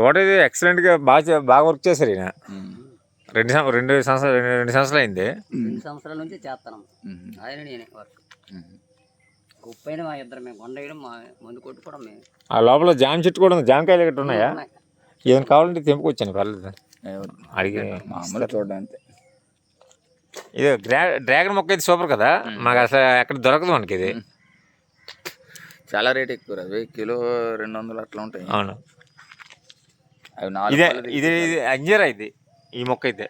తోట ఇది ఎక్సలెంట్గా బాగా వర్క్ చేశారు ఈయన. రెండు సంవత్సరాలు అయింది. 2 సంవత్సరాల నుంచి చేస్తాను. ఆయన నేనే వర్క్. ఉప్పైన మా ఇద్దరు మేము కొండ వేయడం, మా మందు కొట్టుకోవడం మేము. ఆ లోపల జామ చెట్టు కూడా ఉంది. జామకాయలు గట్రా ఉన్నాయా? ఏదైనా కావాలంటే తెంపుకొచ్చాను, పర్లేదు. అడిగి మామూలు చూడడానికి ఇది డ్రాగన్ మొక్క అయితే సూపర్ కదా. మాకు అసలు ఎక్కడ దొరకదు మనకి. ఇది చాలా రేట్ ఎక్కువ. అవి కిలో 200 అట్లా ఉంటాయి. అవును. అవి ఇది అంజీరా. ఇది ఈ మొక్క అయితే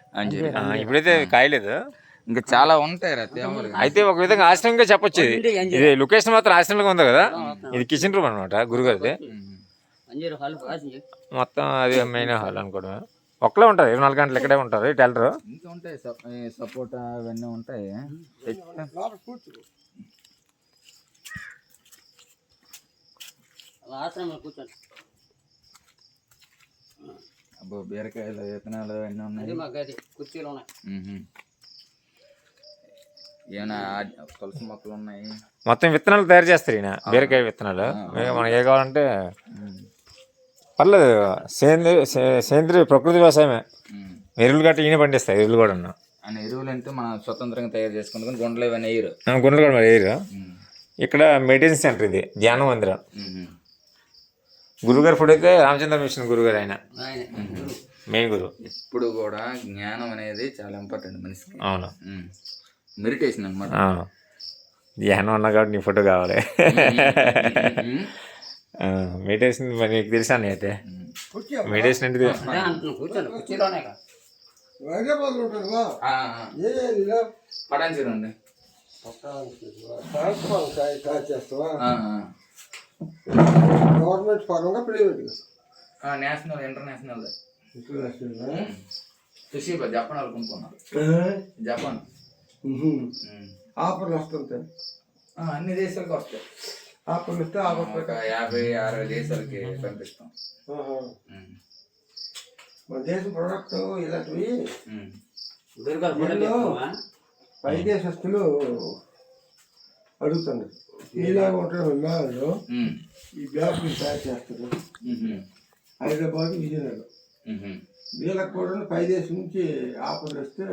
ఇప్పుడైతే కాయలేదు. ఇంకా చాలా ఉంటాయి. అయితే ఒక విధంగా ఆశ్రమంగా చెప్పొచ్చు. ఇది లొకేషన్ మాత్రం ఆశ్రమంగా ఉంది కదా. ఇది కిచెన్ రూమ్ అనమాట గురుగారిది. మొత్తం అది మెయిన్ హాల్ అనుకోవడం. ఒక్కలే ఉంటారు, 24 గంటలు ఇక్కడే ఉంటారు. టెల్లర్ ఇంకా ఉంటాయి, సపోటా ఇవన్నీ ఉంటాయి. అబ్బో బీరకాయలు, విత్తనాలు అన్నీ ఉన్నాయి. కుర్చీలు ఉన్నాయి. ఏమైనా తులసి మొక్కలు ఉన్నాయి. మొత్తం విత్తనాలు తయారు చేస్తారు ఈయన. బీరకాయ విత్తనాలు మనకి ఏ కావాలంటే పర్లేదు. సేంద్రీయ ప్రకృతి వ్యవసాయమే. ఎరువులు గట్ట ఈయన పండిస్తాయి. ఎరువులు కూడా ఉన్నా ఎరువులు అంటే మనం స్వతంత్రంగా తయారు చేసుకుంటాం. గుండెలు ఇవన్నీ వేయరు. గుండెలు కూడా మరి వేయరు. ఇక్కడ మెడిటేషన్ సెంటర్, ఇది ధ్యాన మందిరం. గురుగారు ఫుడ్ అయితే రామచంద్ర మిషన్ గురుగారు ఆయన మెయిన్ గురువు. ఇప్పుడు కూడా జ్ఞానం అనేది చాలా ఇంపార్టెంట్ మనిషికి. అవును. మెడిటేషన్ అనమాట. ధ్యానం అన్నా కాబట్టి నీ ఫోటో కావాలి. మెడిటేషన్ నీకు తెలుసా? అయితే మెడిటేషన్ అంటే పడాంచండి. గవర్నమెంట్ పరంగా ప్రైవేట్ నేషనల్ ఇంటర్నేషనల్ జపాన్ వాళ్ళు కొనుక్కున్నారు. జపాన్ ఆఫర్లు వస్తుంటాయి. అన్ని దేశాలకు వస్తాయి ఆఫర్లు ఇస్తే 50-60 దేశాలకి పంపిస్తాం. మన దేశం ప్రోడక్ట్ ఇలాంటివి పై దేశస్తులు అడుగుతున్నారు. ఇలాగ ఉంటారు విమానాలు. ఈ బ్యాగులు తయారు చేస్తారు. హైదరాబాద్, విజయనగరం వీళ్ళకి కూడా పై దేశం నుంచి ఆఫర్లు వస్తే